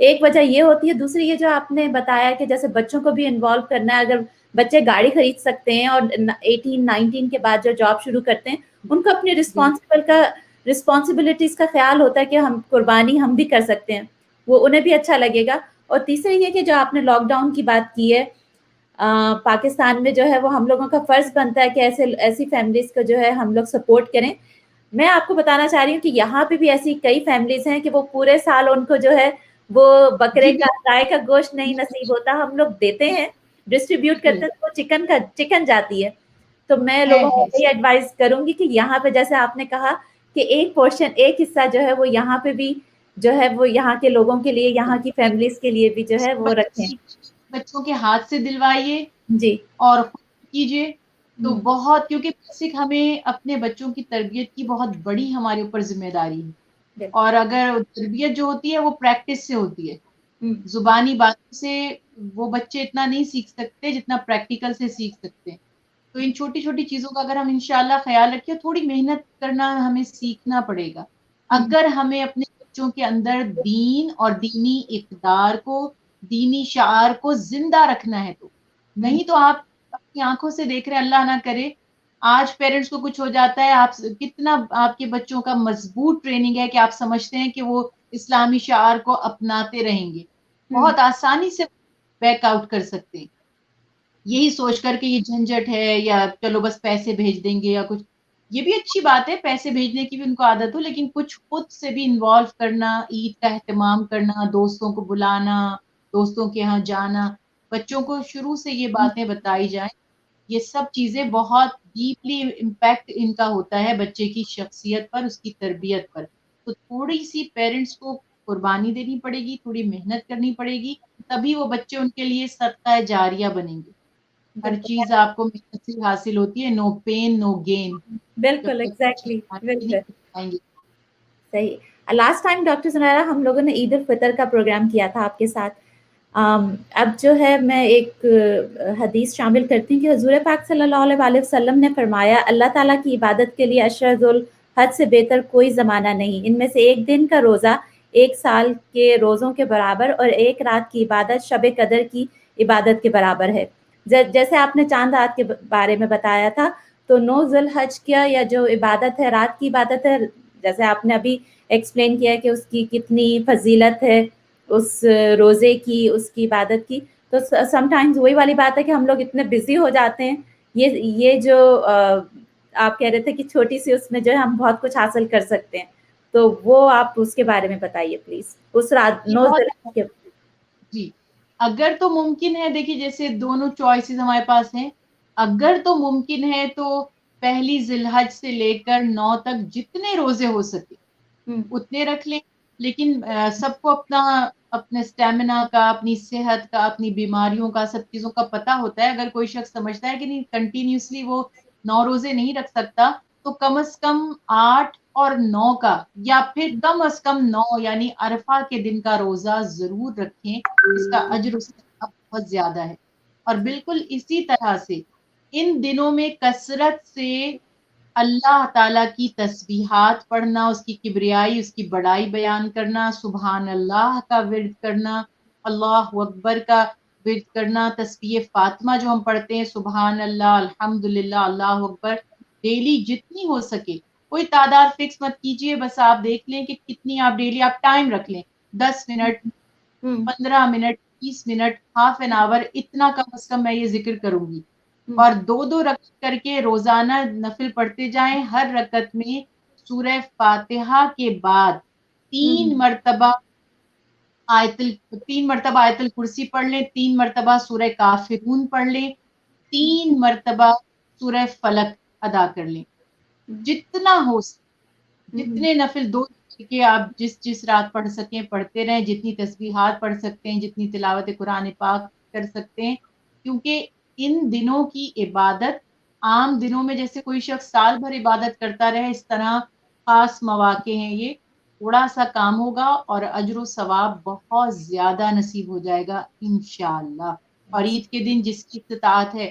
ایک وجہ یہ ہوتی ہے. دوسری یہ جو آپ نے بتایا کہ جیسے بچوں کو بھی انوالو کرنا ہے، اگر بچے گاڑی خرید سکتے ہیں اور 18-19 کے بعد جو جاب شروع کرتے ہیں ان کو اپنی رسپانسبلٹیز کا خیال ہوتا ہے کہ ہم قربانی ہم بھی کر سکتے ہیں، وہ انہیں بھی اچھا لگے گا. اور تیسرے یہ کہ جو آپ نے لاک ڈاؤن کی بات کی ہے، پاکستان میں جو ہے وہ ہم لوگوں کا فرض بنتا ہے کہ ایسی فیملیز کو جو ہے ہم لوگ سپورٹ کریں. میں آپ کو بتانا چاہ رہی ہوں کہ یہاں پہ بھی ایسی کئی فیملیز ہیں کہ وہ پورے سال ان کو جو ہے وہ بکرے کا گائے کا گوشت نہیں نصیب ہوتا، ہم لوگ دیتے ہیں، ڈسٹریبیوٹ کرتے ہیں، وہ چکن جاتی ہے. تو میں لوگوں کو یہی ایڈوائز کروں گی کہ یہاں پہ جیسے آپ نے کہا کہ ایک پورشن، ایک حصہ جو ہے وہ یہاں پہ بھی جو ہے وہ یہاں کے لوگوں کے لیے، یہاں کی فیملیز کے لیے بھی جو ہے وہ رکھیں. بچوں کے ہاتھ سے دلوائیے جی اور کیجیے تو بہت، کیونکہ بیسک ہمیں اپنے بچوں کی تربیت کی بہت بڑی ہمارے اوپر ذمہ داری ہے. اور اگر تربیت جو ہوتی ہے وہ پریکٹس سے ہوتی ہے، زبانی باتوں سے وہ بچے اتنا نہیں سیکھ سکتے جتنا پریکٹیکل سے سیکھ سکتے ہیں. تو ان چھوٹی چھوٹی چیزوں کا اگر ہم انشاءاللہ خیال رکھیں، تھوڑی محنت کرنا ہمیں سیکھنا پڑے گا. اگر ہمیں اپنے بچوں کے اندر دین اور دینی اقدار کو، دینی شعار کو زندہ رکھنا ہے، تو نہیں تو آپ اپنی آنکھوں سے دیکھ رہے ہیں، اللہ نہ کرے آج پیرنٹس کو کچھ ہو جاتا ہے، آپ کتنا آپ کے بچوں کا مضبوط ٹریننگ ہے کہ آپ سمجھتے ہیں کہ وہ اسلامی شعار کو اپناتے رہیں گے، بہت آسانی سے بیک آؤٹ کر سکتے ہیں یہی سوچ کر کہ یہ جھنجٹ ہے، یا چلو بس پیسے بھیج دیں گے یا کچھ. یہ بھی اچھی بات ہے، پیسے بھیجنے کی بھی ان کو عادت ہو، لیکن کچھ خود سے بھی انوالو کرنا، عید کا اہتمام کرنا، دوستوں کو بلانا، دوستوں کے یہاں جانا، بچوں کو شروع سے یہ باتیں بتائی جائیں. یہ سب چیزیں بہت ڈیپلی امپیکٹ ان کا ہوتا ہے بچے کی شخصیت پر، اس کی تربیت پر. تو تھوڑی سی پیرنٹس کو قربانی دینی پڑے گی، تھوڑی محنت کرنی پڑے گی، تبھی وہ بچے ان کے لیے صدقہ جاریہ بنیں گے. ہر چیز آپ کو محنت سے حاصل ہوتی ہے، نو پین نو گین. بالکل ایگزیکٹلی بالکل آئیں گے. صحیح. لاسٹ ٹائم ڈاکٹر زنیرہ ہم لوگوں نے عید الفطر کا پروگرام کیا تھا آپ کے ساتھ. اب جو ہے میں ایک حدیث شامل کرتی ہوں کہ حضور پاک صلی اللہ علیہ وسلم نے فرمایا، اللہ تعالیٰ کی عبادت کے لیے عشر ذوالحج سے بہتر کوئی زمانہ نہیں. ان میں سے ایک دن کا روزہ 1 سال کے روزوں کے برابر، اور ایک رات کی عبادت شب قدر کی عبادت کے برابر ہے. جیسے آپ نے چاند رات کے بارے میں بتایا تھا، تو 9 ذوالحج کیا یا جو عبادت ہے، رات کی عبادت ہے، جیسے آپ نے ابھی ایکسپلین کیا کہ اس کی کتنی فضیلت ہے، اس روزے کی، اس کی عبادت کی. تو سم ٹائمز وہی والی بات ہے کہ ہم لوگ اتنے بزی ہو جاتے ہیں، یہ جو آپ کہہ رہے تھے کہ چھوٹی سی اس میں جو ہے ہم بہت کچھ حاصل کر سکتے ہیں، تو وہ آپ اس کے بارے میں بتائیے پلیز. اس رات 9 ذوالحج کے. جی اگر تو ممکن ہے، دیکھیے جیسے دونوں چوائسیز ہمارے پاس ہیں. اگر تو ممکن ہے تو پہلی ذی الحج سے لے کر 9 تک جتنے روزے ہو سکے اتنے رکھ لیں. لیکن سب کو اپنے اسٹیمنا کا، اپنی صحت کا، اپنی بیماریوں کا، سب چیزوں کا پتہ ہوتا ہے. اگر کوئی شخص سمجھتا ہے کہ نہیں کنٹینیوسلی وہ 9 روزے نہیں رکھ سکتا، تو کم از کم 8 اور 9 کا، یا پھر کم از کم 9 یعنی عرفہ کے دن کا روزہ ضرور رکھیں. اس کا اجر اس کا بہت زیادہ ہے. اور بالکل اسی طرح سے ان دنوں میں کثرت سے اللہ تعالیٰ کی تسبیحات پڑھنا، اس کی کبریائی، اس کی بڑائی بیان کرنا، سبحان اللہ کا ورد کرنا، اللہ اکبر کا ورد کرنا، تسبیح فاطمہ جو ہم پڑھتے ہیں، سبحان اللہ، الحمدللہ، اللہ اکبر، ڈیلی جتنی ہو سکے. کوئی تعداد فکس مت کیجئے، بس آپ دیکھ لیں کہ کتنی آپ ڈیلی، آپ ٹائم رکھ لیں، 10 minute, 15 minute, 20 minute, half an hour, اتنا کم از کم میں یہ ذکر کروں گی. اور 2 رکعت کر کے روزانہ نفل پڑھتے جائیں. ہر رکعت میں سورہ فاتحہ کے بعد 3 مرتبہ 3 مرتبہ آیت الکرسی پڑھ لیں، 3 مرتبہ سورہ کافرون پڑھ لیں، 3 مرتبہ سورہ فلق ادا کر لیں. جتنا ہو جتنے نفل 2 کہ آپ جس رات پڑھ سکیں پڑھتے رہیں، جتنی تسبیحات پڑھ سکتے ہیں، جتنی تلاوت قرآن پاک کر سکتے ہیں. کیونکہ ان دنوں کی عبادت عام دنوں میں جیسے کوئی شخص سال بھر عبادت کرتا رہے، اس طرح خاص مواقع ہیں یہ، تھوڑا سا کام ہوگا اور اجر و ثواب بہت زیادہ نصیب ہو جائے گا انشاءاللہ. اور عید کے دن جس کی استطاعت ہے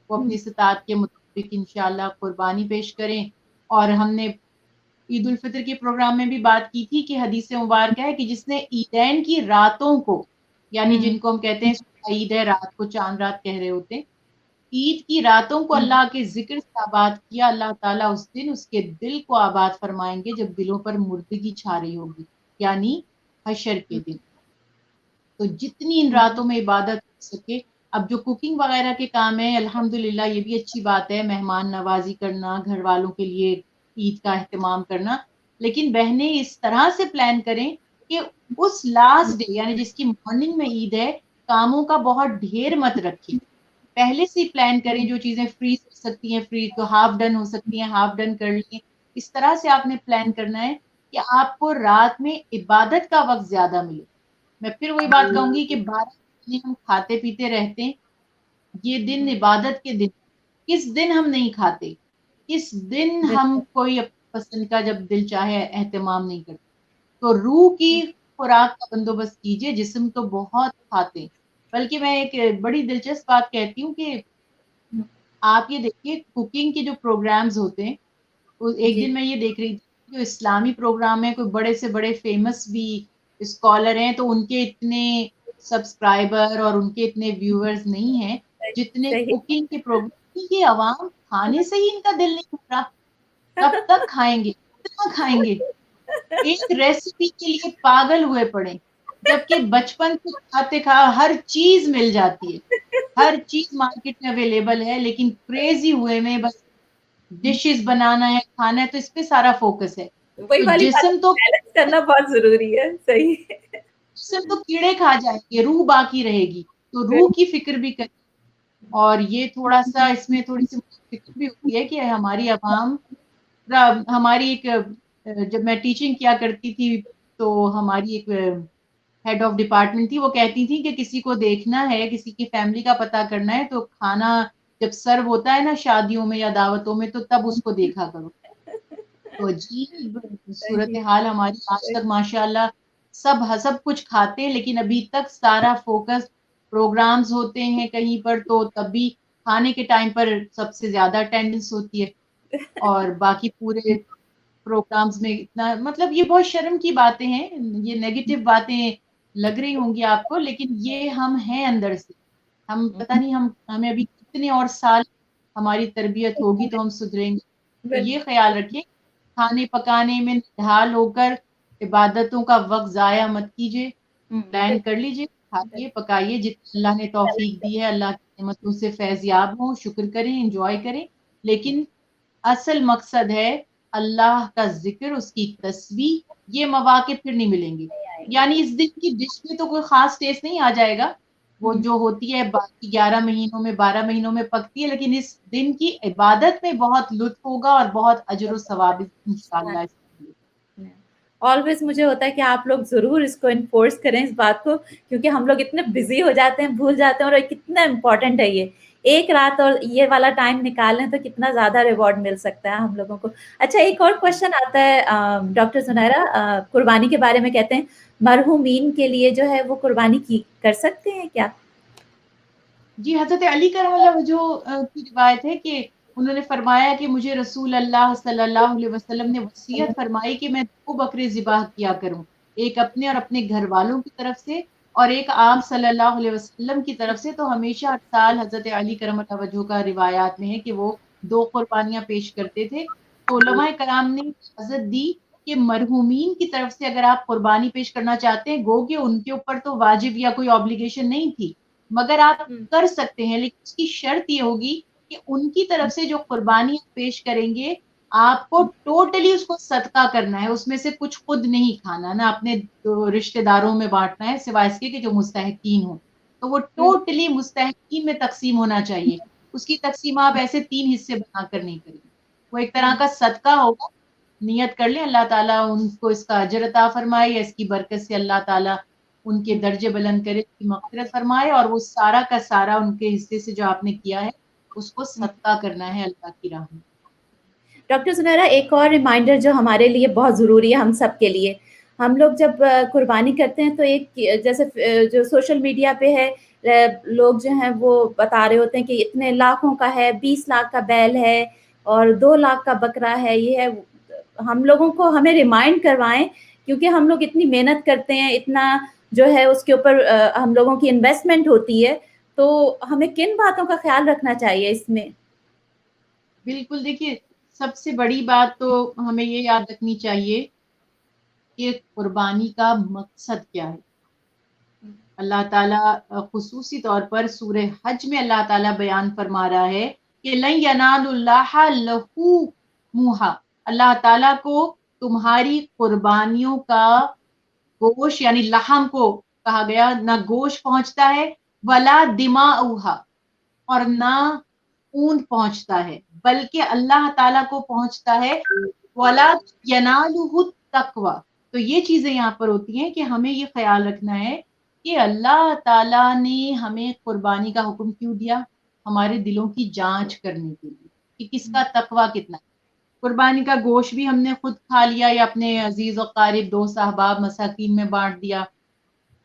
وہ اپنی استطاعت کے مطابق انشاءاللہ قربانی پیش کریں. اور ہم نے عید الفطر کے پروگرام میں بھی بات کی تھی کہ حدیث مبارکہ ہے کہ جس نے عیدین کی راتوں کو، یعنی جن کو ہم کہتے ہیں صبح عید ہے رات کو چاند رات کہہ رہے ہوتے ہیں، عید کی راتوں کو اللہ کے ذکر سے آباد کیا، اللہ تعالیٰ اس دن اس کے دل کو آباد فرمائیں گے جب دلوں پر مردگی چھا رہی ہوگی، یعنی حشر کے دن. تو جتنی ان راتوں میں عبادت ہو سکے. اب جو کوکنگ وغیرہ کے کام ہیں الحمدللہ یہ بھی اچھی بات ہے، مہمان نوازی کرنا، گھر والوں کے لیے عید کا اہتمام کرنا، لیکن بہنیں اس طرح سے پلان کریں کہ اس لاسٹ ڈے یعنی جس کی مارننگ میں عید ہے کاموں کا بہت ڈھیر مت رکھیں، پہلے سے پلان کریں. جو چیزیں فریز ہو سکتی ہیں فریز، تو ہاف ڈن ہو سکتی ہیں ہاف ڈن کر لیں. اس طرح سے آپ نے پلان کرنا ہے کہ آپ کو رات میں عبادت کا وقت زیادہ ملے. میں پھر وہی بات کہوں گی کہ 12 مہینے ہم کھاتے پیتے رہتے ہیں، یہ دن عبادت کے دن، کس دن ہم نہیں کھاتے، کس دن ہم کوئی اپنی پسند کا جب دل چاہے اہتمام نہیں کرتے. تو روح کی خوراک کا بندوبست کیجئے، جسم تو بہت کھاتے ہیں. بلکہ میں ایک بڑی دلچسپ بات کہتی ہوں کہ آپ یہ دیکھیے کوکنگ کے جو پروگرامز ہوتے ہیں، ایک دن میں یہ دیکھ رہی تھی جو اسلامی پروگرام ہے، کوئی بڑے سے بڑے فیمس بھی اسکالر ہیں تو ان کے اتنے سبسکرائبر اور ان کے اتنے ویورز نہیں ہیں جتنے کوکنگ کے پروگرام کی. عوام کھانے سے ہی ان کا دل نہیں بھر رہا، کب تک کھائیں گے، کتنا کھائیں گے، ایک ریسیپی کے لیے پاگل ہوئے پڑے، جبکہ بچپن سے کھاتے ہر چیز مل جاتی ہے، ہر چیز مارکیٹ میں اویلیبل ہے، لیکن کریزی ہوئے میں بس ڈشز بنانا ہے کھانا ہے، تو اس پہ سارا فوکس ہے. وہی تو والی بات جسم تو بیلنس کرنا بہت ضروری ہے. صحیح. جسم تو کیڑے کھا جائیں گے، روح باقی رہے گی، تو روح کی فکر بھی کریں. اور یہ تھوڑا سا اس میں تھوڑی سی فکر بھی ہوتی ہے کہ ہماری عوام، ہماری ایک جب میں ٹیچنگ کیا کرتی تھی تو ہماری ایک ہیڈ آف ڈپارٹمنٹ تھی، وہ کہتی تھی کہ کسی کو دیکھنا ہے، کسی کی فیملی کا پتہ کرنا ہے تو کھانا جب سرو ہوتا ہے نا شادیوں میں یا دعوتوں میں تو تب اس کو دیکھا کرو. تو عجیب صورتحال ہماری آج تک ماشاءاللہ سب کچھ کھاتے ہیں، لیکن ابھی تک سارا فوکس پروگرامز ہوتے ہیں کہیں پر تو تب بھی کھانے کے ٹائم پر سب سے زیادہ اٹینڈنس ہوتی ہے، اور باقی پورے پروگرامز میں اتنا، مطلب یہ بہت شرم کی باتیں ہیں، یہ نیگیٹو باتیں لگ رہی ہوں گی آپ کو، لیکن یہ ہم ہیں اندر سے. ہم پتہ نہیں ہمیں ابھی کتنے اور سال ہماری تربیت ہوگی تو ہم سدھریں گے. تو یہ خیال رکھیں کھانے پکانے میں نڈھال ہو کر عبادتوں کا وقت ضائع مت کیجیے. پلان کر لیجیے، کھائیے پکائیے، جتنا اللہ نے توفیق دی ہے اللہ کی نعمتوں سے فیض یاب ہوں، شکر کریں، انجوائے کریں. لیکن اصل مقصد ہے اللہ کا ذکر، اس کی تسبیح. یہ مواقع پھر نہیں ملیں گے. یعنی اس دن کی ڈش میں تو کوئی خاص ٹیسٹ نہیں آ جائے گا، وہ جو ہوتی ہے باقی 11 مہینوں میں 12 مہینوں میں پکتی ہے، لیکن اس دن کی عبادت میں بہت لطف ہوگا اور بہت اجر و ثواب انشاءاللہ. آلویز مجھے ہوتا ہے کہ آپ لوگ ضرور اس کو انفورس کریں اس بات کو، کیونکہ ہم لوگ اتنے بزی ہو جاتے ہیں، بھول جاتے ہیں، اور کتنا امپورٹنٹ ہے یہ ایک رات اور یہ والا ٹائم نکالیں تو کتنا زیادہ ریوارڈ مل سکتا ہے ہم لوگوں کو. اچھا ایک اور کوشچن آتا ہے ڈاکٹر زنیرہ، قربانی کے بارے میں کہتے ہیں مرحومین کے لیے جو ہے وہ قربانی کر سکتے ہیں کیا؟ جی حضرت علی کرم اللہ وجہ کی روایت ہے کہ انہوں نے فرمایا کہ مجھے رسول اللہ صلی اللہ علیہ وسلم نے وصیت فرمائی کہ میں 2 بکرے ذبح کیا کروں، ایک اپنے اور اپنے گھر والوں کی طرف سے اور ایک آپ صلی اللہ علیہ وسلم کی طرف سے. تو ہمیشہ ہر سال حضرت علی کرم اللہ وجہ کا روایات میں ہے کہ وہ 2 قربانیاں پیش کرتے تھے. تو علماء کرام نے اجازت دی کہ مرحومین کی طرف سے اگر آپ قربانی پیش کرنا چاہتے ہیں، گو کہ ان کے اوپر تو واجب یا کوئی آبلیگیشن نہیں تھی، مگر آپ کر سکتے ہیں، لیکن اس کی شرط یہ ہوگی کہ ان کی طرف سے جو قربانی پیش کریں گے آپ کو ٹوٹلی اس کو صدقہ کرنا ہے، اس میں سے کچھ خود نہیں کھانا، نہ اپنے رشتہ داروں میں بانٹنا ہے سوائے اس کے کہ جو مستحقین ہوں. تو وہ ٹوٹلی مستحقین میں تقسیم ہونا چاہیے. اس کی تقسیم آپ ایسے 3 حصے بنا کر نہیں کریں گے، وہ ایک طرح کا صدقہ ہوگا. نیت کر لیں اللہ تعالیٰ ان کو اس کا اجر عطا فرمائے، یا اس کی برکت سے اللہ تعالیٰ ان کے درجے بلند کرے, کی مغفرت فرمائے, اور وہ سارا کا سارا ان کے حصے سے جو آپ نے کیا ہے اس کو صدقہ کرنا ہے اللہ کی راہ میں. ڈاکٹر زنیرہ ایک اور ریمائنڈر جو ہمارے لیے بہت ضروری ہے ہم سب کے لیے, ہم لوگ جب قربانی کرتے ہیں تو ایک جیسے جو سوشل میڈیا پہ ہے لوگ جو ہیں وہ بتا رہے ہوتے ہیں کہ اتنے لاکھوں کا ہے, 20 لاکھ کا بیل ہے اور 2 لاکھ کا بکرا ہے, یہ ہے. ہم لوگوں کو ہمیں ریمائنڈ کروائیں کیونکہ ہم لوگ اتنی محنت کرتے ہیں, اتنا جو ہے اس کے اوپر ہم لوگوں کی انویسٹمنٹ ہوتی ہے, تو ہمیں کن باتوں کا خیال رکھنا چاہیے اس میں؟ بالکل, دیکھیے سب سے بڑی بات تو ہمیں یہ یاد رکھنی چاہیے کہ قربانی کا مقصد کیا ہے. اللہ تعالیٰ خصوصی طور پر سورہ حج میں اللہ تعالیٰ بیان فرما رہا ہے کہ لن ینال اللہ لحومھا, اللہ تعالیٰ کو تمہاری قربانیوں کا گوشت یعنی لحم کو کہا گیا, نہ گوشت پہنچتا ہے, ولا دماؤھا, اور نہ خون پہنچتا ہے, بلکہ اللہ تعالیٰ کو پہنچتا ہے ولا ینالہ التقوی. تو یہ چیزیں یہاں پر ہوتی ہیں کہ ہمیں یہ خیال رکھنا ہے کہ اللہ تعالیٰ نے ہمیں قربانی کا حکم کیوں دیا, ہمارے دلوں کی جانچ کرنے کے لیے کہ کس کا تقوی کتنا ہے. قربانی کا گوشت بھی ہم نے خود کھا لیا یا اپنے عزیز و قارب دوست احباب مساکین میں بانٹ دیا,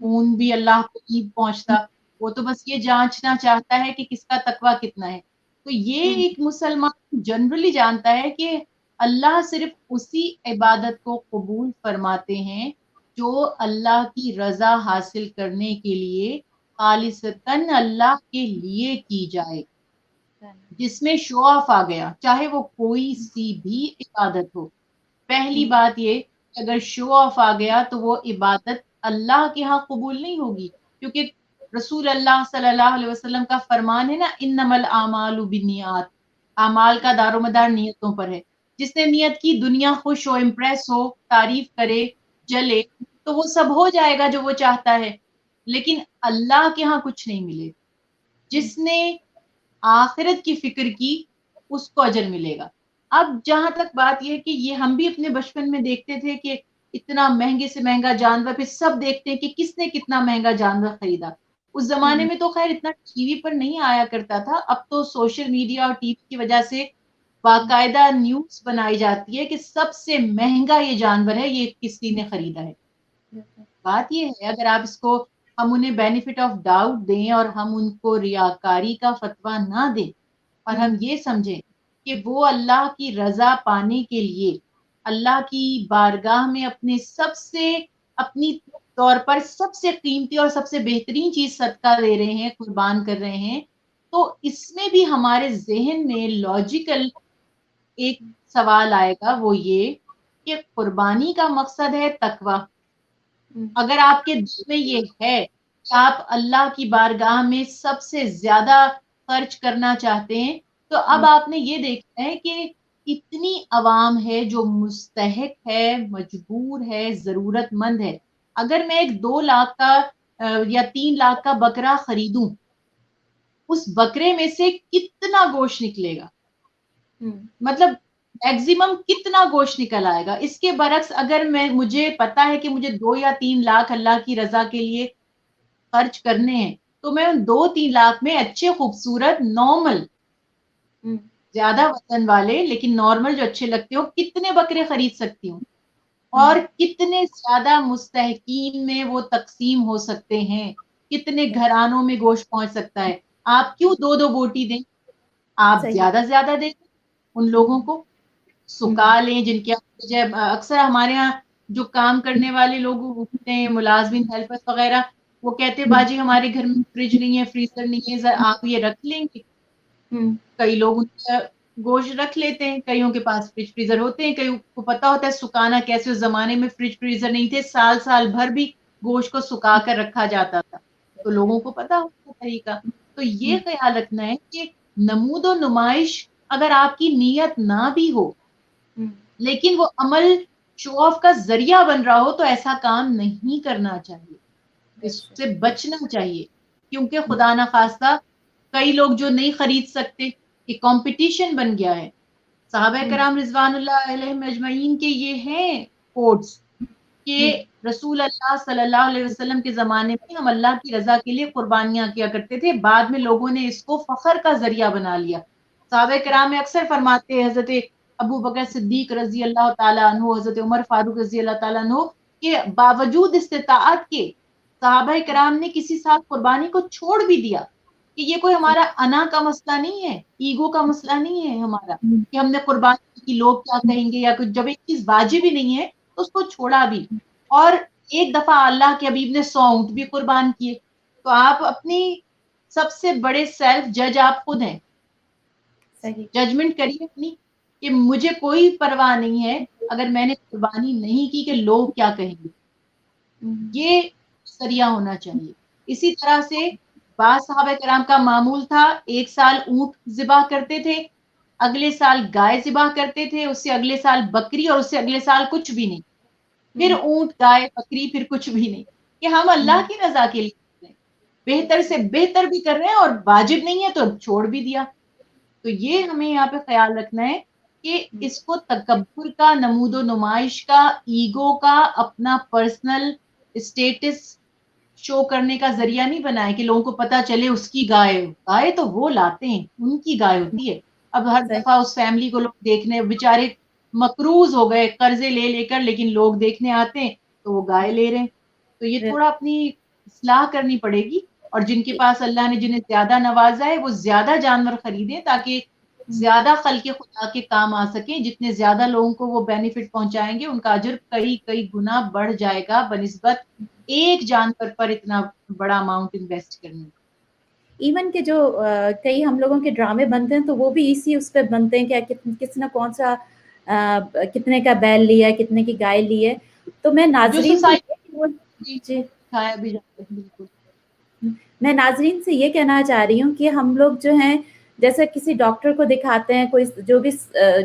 خون بھی اللہ کو نہیں پہنچتا, وہ تو بس یہ جانچنا چاہتا ہے کہ کس کا تقوی کتنا ہے. تو یہ ایک مسلمان جنرلی جانتا ہے کہ اللہ صرف اسی عبادت کو قبول فرماتے ہیں جو اللہ کی رضا حاصل کرنے کے لیے خالصتاً اللہ کے لیے کی جائے, جس میں شو آف آ گیا, چاہے وہ کوئی سی بھی عبادت ہو. پہلی بات یہ کہ اگر شو آف آ گیا تو وہ عبادت اللہ کے ہاں قبول نہیں ہوگی, کیونکہ رسول اللہ صلی اللہ علیہ وسلم کا فرمان ہے نا, انما الاعمال بالنیات, اعمال کا دار و مدار نیتوں پر ہے. جس نے نیت کی دنیا خوش ہو, امپریس ہو, تعریف کرے, جلے, تو وہ سب ہو جائے گا جو وہ چاہتا ہے, لیکن اللہ کے ہاں کچھ نہیں ملے. جس نے آخرت کی فکر کی اس کو اجر ملے گا. اب جہاں تک بات یہ ہے کہ یہ ہم بھی اپنے بچپن میں دیکھتے تھے کہ اتنا مہنگے سے مہنگا جانور, پھر سب دیکھتے ہیں کہ کس نے کتنا مہنگا جانور خریدا. اس زمانے میں تو خیر اتنا ٹی وی پر نہیں آیا کرتا تھا, اب تو سوشل میڈیا اور ٹی وی کی وجہ سے باقاعدہ نیوز بنائی جاتی ہے کہ سب سے مہنگا یہ جانور ہے, یہ کسی نے خریدا ہے. بات یہ ہے اگر آپ اس کو ہم انہیں بینیفٹ آف ڈاؤٹ دیں اور ہم ان کو ریاکاری کا فتویٰ نہ دیں, اور ہم یہ سمجھیں کہ وہ اللہ کی رضا پانے کے لیے اللہ کی بارگاہ میں اپنی طور پر سب سے قیمتی اور سب سے بہترین چیز صدقہ دے رہے ہیں, قربان کر رہے ہیں, تو اس میں بھی ہمارے ذہن میں لاجیکل ایک سوال آئے گا, وہ یہ کہ قربانی کا مقصد ہے تقویٰ. اگر آپ کے دل میں یہ ہے کہ آپ اللہ کی بارگاہ میں سب سے زیادہ خرچ کرنا چاہتے ہیں, تو اب آپ نے یہ دیکھنا ہے کہ اتنی عوام ہے جو مستحق ہے, مجبور ہے, ضرورت مند ہے. اگر میں ایک 2 لاکھ کا یا 3 لاکھ کا بکرا خریدوں, اس بکرے میں سے کتنا گوشت نکلے گا, مطلب میکزیمم کتنا گوشت نکل آئے گا. اس کے برعکس اگر مجھے پتا ہے کہ مجھے 2 یا 3 لاکھ اللہ کی رضا کے لیے خرچ کرنے ہیں, تو میں ان 2-3 لاکھ میں اچھے خوبصورت نارمل, زیادہ وزن والے لیکن نارمل جو اچھے لگتے ہو, کتنے بکرے خرید سکتی ہوں, اور کتنے زیادہ مستحقین میں وہ تقسیم ہو سکتے ہیں, کتنے گھرانوں میں گوشت پہنچ سکتا ہے. آپ کیوں 2 بوٹی دیں, آپ زیادہ زیادہ دیں ان لوگوں کو, سکا لیں جن کے اکثر ہمارے ہاں جو کام کرنے والے لوگ ہوتے ہیں, ملازمین, ہیلپرز وغیرہ, وہ کہتے ہیں باجی ہمارے گھر میں فریج نہیں ہے, فریزر نہیں ہے, آپ یہ رکھ لیں گے. کئی لوگ گوشت رکھ لیتے ہیں, کئیوں کے پاس فریج فریزر ہوتے ہیں, کئیوں کو پتا ہوتا ہے سکانا کیسے. اس زمانے میں فریج فریزر نہیں تھے, سال بھر بھی گوشت کو سکا کر رکھا جاتا تھا, تو لوگوں کو پتا ہوتا ہے طریقہ. تو یہ خیال رکھنا ہے کہ نمود و نمائش اگر آپ کی نیت نہ بھی ہو, لیکن وہ عمل شو آف کا ذریعہ بن رہا ہو, تو ایسا کام نہیں کرنا چاہیے, اس سے بچنا چاہیے. کیونکہ خدا نہ خواستہ کئی لوگ جو نہیں خرید سکتے, یہ کمپٹیشن بن گیا ہے. صحابہ کرام رضوان اللہ علیہم اجمعین کے یہ ہیں کوڈز کہ رسول اللہ صلی اللہ علیہ وسلم کے زمانے میں ہم اللہ کی رضا کے لیے قربانیاں کیا کرتے تھے، بعد میں لوگوں نے اس کو فخر کا ذریعہ بنا لیا. صحابہ کرام میں اکثر فرماتے ہیں حضرت ابو بکر صدیق رضی اللہ تعالیٰ عنہ، حضرت عمر فاروق رضی اللہ تعالیٰ عنہ کہ باوجود استطاعت کے صحابہ کرام نے کسی سال قربانی کو چھوڑ بھی دیا. کہ یہ کوئی ہمارا انا کا مسئلہ نہیں ہے، ایگو کا مسئلہ نہیں ہے ہمارا کہ ہم نے قربانی کی لوگ کیا کہیں گے، یا کچھ جب ایک چیز واجب ہی نہیں ہے تو اس کو چھوڑا بھی. اور ایک دفعہ اللہ کے حبیب نے 100 اونٹ بھی قربان کیے. تو آپ اپنی سب سے بڑے سیلف جج آپ خود ہیں. ججمنٹ کریے اپنی کہ مجھے کوئی پرواہ نہیں ہے اگر میں نے قربانی نہیں کی کہ لوگ کیا کہیں گے. یہ ذریعہ ہونا چاہیے. اسی طرح سے بعض صحابہ کرام کا معمول تھا، ایک سال اونٹ ذبح کرتے تھے، اگلے سال گائے ذبح کرتے تھے، اس سے اگلے سال بکری، اور اس سے اگلے سال کچھ بھی نہیں، پھر اونٹ گائے بکری، پھر کچھ بھی نہیں. کہ ہم اللہ کی رضا کے لیے کر رہے ہیں، بہتر سے بہتر بھی کر رہے ہیں، اور واجب نہیں ہے تو چھوڑ بھی دیا. تو یہ ہمیں یہاں پہ خیال رکھنا ہے کہ اس کو تکبر کا، نمود و نمائش کا، ایگو کا، اپنا پرسنل اسٹیٹس شو کرنے کا ذریعہ نہیں بنائے کہ لوگوں کو پتا چلے اس کی گائے تو وہ لاتے ہیں، ان کی گائے ہوتی ہے. اب ہر دفعہ اس فیملی کو لوگ دیکھنے بیچارے مقروض ہو گئے قرضے لے لے کر، لیکن لوگ دیکھنے آتے ہیں تو وہ گائے لے رہے ہیں. تو یہ تھوڑا اپنی اصلاح کرنی پڑے گی. اور جن کے پاس اللہ نے جنہیں زیادہ نوازا ہے وہ زیادہ جانور خریدیں تاکہ زیادہ خلق خدا کے کام آ سکیں. جتنے زیادہ لوگوں کو وہ بینیفٹ پہنچائیں گے ان کا اجر کئی کئی گنا بڑھ جائے گا بنسبت ایک جانور پر اتنا بڑا اماؤنٹ انویسٹ کرنے. ایون کہ جو کئی ہم لوگوں کے ڈرامے بنتے ہیں تو وہ بھی اسی اس پہ بنتے ہیں کہ کس نے کون سا کتنے کا بیل لیا ہے، کتنے کی گائے لی ہے. تو میں ناظرین جی کھایا بھی جاتا ہے. بالکل میں ناظرین سے یہ کہنا چاہ رہی ہوں کہ ہم لوگ جو ہیں جیسے کسی ڈاکٹر کو دکھاتے ہیں، کوئی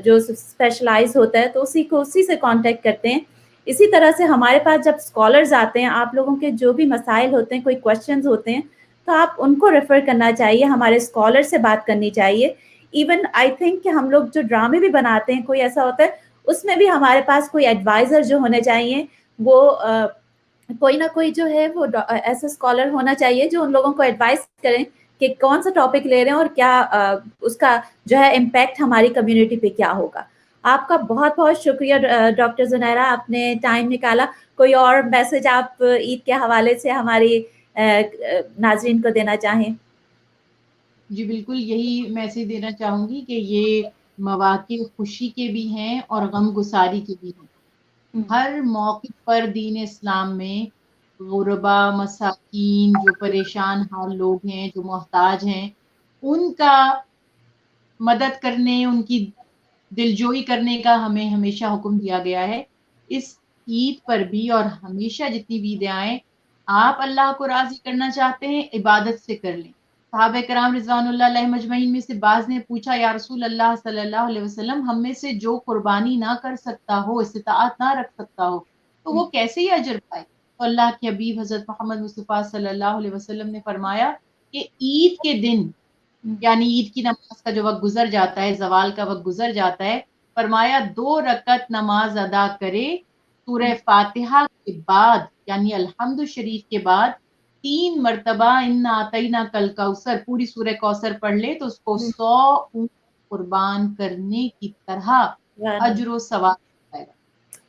جو اسپیشلائز ہوتا ہے تو اسی سے کانٹیکٹ کرتے ہیں. اسی طرح سے ہمارے پاس جب اسکالرز آتے ہیں، آپ لوگوں کے جو بھی مسائل ہوتے ہیں، کوئی کویشچنز ہوتے ہیں تو آپ ان کو ریفر کرنا چاہیے، ہمارے اسکالر سے بات کرنی چاہیے. ایون آئی تھنک کہ ہم لوگ جو ڈرامے بھی بناتے ہیں، کوئی ایسا ہوتا ہے اس میں بھی ہمارے پاس کوئی ایڈوائزر جو ہونے چاہیے، وہ کوئی نہ کوئی جو ہے وہ ایسا اسکالر ہونا چاہیے جو ان لوگوں کو ایڈوائز کریں کہ کون سا ٹاپک لے رہے ہیں اور کیا اس کا جو ہے امپیکٹ ہماری کمیونٹی پہ کیا ہوگا. آپ کا بہت بہت شکریہ ڈاکٹر زنیرہ، آپ نے ٹائم نکالا. کوئی اور میسج آپ عید کے حوالے سے ہماری ناظرین کو دینا چاہیں؟ جی بالکل یہی میسج دینا چاہوں گی کہ یہ مواقع خوشی کے بھی ہیں اور غم گساری کے بھی ہیں. ہر موقع پر دین اسلام میں غربا، مساکین، جو پریشان حال لوگ ہیں، جو محتاج ہیں، ان کا مدد کرنے، ان کی دلجوئی کرنے کا ہمیں ہمیشہ حکم دیا گیا ہے. اس عید پر بھی اور ہمیشہ جتنی بھی عیدیں آئیں، آپ اللہ کو راضی کرنا چاہتے ہیں، عبادت سے کر لیں. صحابہ کرام رضوان اللہ علیہ مجمعین میں سے بعض نے پوچھا، یا رسول اللہ صلی اللہ علیہ وسلم، ہم میں سے جو قربانی نہ کر سکتا ہو، استطاعت نہ رکھ سکتا ہو، تو وہ کیسے ہی اجر پائے؟ تو اللہ کے حبیب حضرت محمد مصطفیٰ صلی اللہ علیہ وسلم نے فرمایا کہ عید کے دن، یعنی عید کی نماز کا جو وقت گزر جاتا ہے، زوال کا وقت گزر جاتا ہے، فرمایا 2 رکعت نماز ادا کرے، سورہ فاتحہ کے بعد یعنی الحمد شریف کے بعد 3 مرتبہ انا اعطینا الکوثر پوری سورہ کوثر پڑھ لے تو اس کو 100 اونٹ قربان کرنے کی طرح اجر و ثواب مل جائے گا.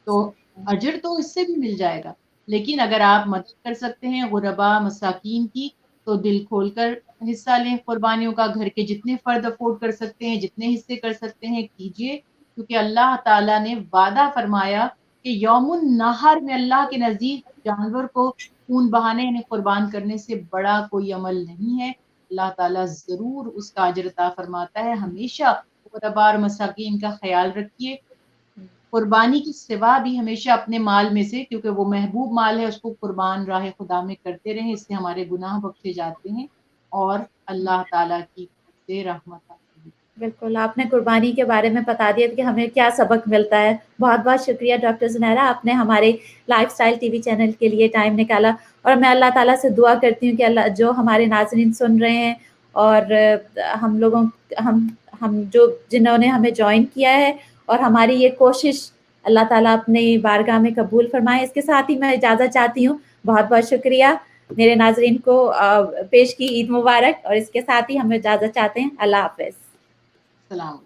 تو اجر تو اس سے بھی مل جائے گا، لیکن اگر آپ مدد کر سکتے ہیں غربا مساکین کی تو دل کھول کر حصہ لیں قربانیوں کا. گھر کے جتنے فرد افورڈ کر سکتے ہیں، جتنے حصے کر سکتے ہیں کیجئے، کیونکہ اللہ تعالیٰ نے وعدہ فرمایا کہ یوم النحر میں اللہ کے نزدیک جانور کو خون بہانے یعنی قربان کرنے سے بڑا کوئی عمل نہیں ہے. اللہ تعالیٰ ضرور اس کا اجر عطا فرماتا ہے. ہمیشہ غربا اور مساکین کا خیال رکھیے. قربانی کی سوا بھی ہمیشہ اپنے مال میں سے، کیونکہ وہ محبوب مال ہے، اس کو قربان راہ خدا میں کرتے رہیں. اس سے ہمارے گناہ بخشے جاتے ہیں اور اللہ تعالیٰ کی سے رحمت آتی ہے. بالکل، آپ نے قربانی کے بارے میں بتا دیا کہ ہمیں کیا سبق ملتا ہے. بہت بہت شکریہ ڈاکٹر زنیرہ، آپ نے ہمارے life style T V channel کے لیے ٹائم نکالا. اور میں اللہ تعالیٰ سے دعا کرتی ہوں کہ اللہ جو ہمارے ناظرین سن رہے ہیں اور ہم لوگوں ہم جو جنہوں نے ہمیں جوائن کیا ہے، اور ہماری یہ کوشش اللہ تعالیٰ اپنی بارگاہ میں قبول فرمائے. اس کے ساتھ ہی میں اجازت چاہتی ہوں. بہت بہت شکریہ میرے ناظرین کو پیش کی عید مبارک, اور اس کے ساتھ ہی ہم اجازت چاہتے ہیں. اللہ حافظ. السلام.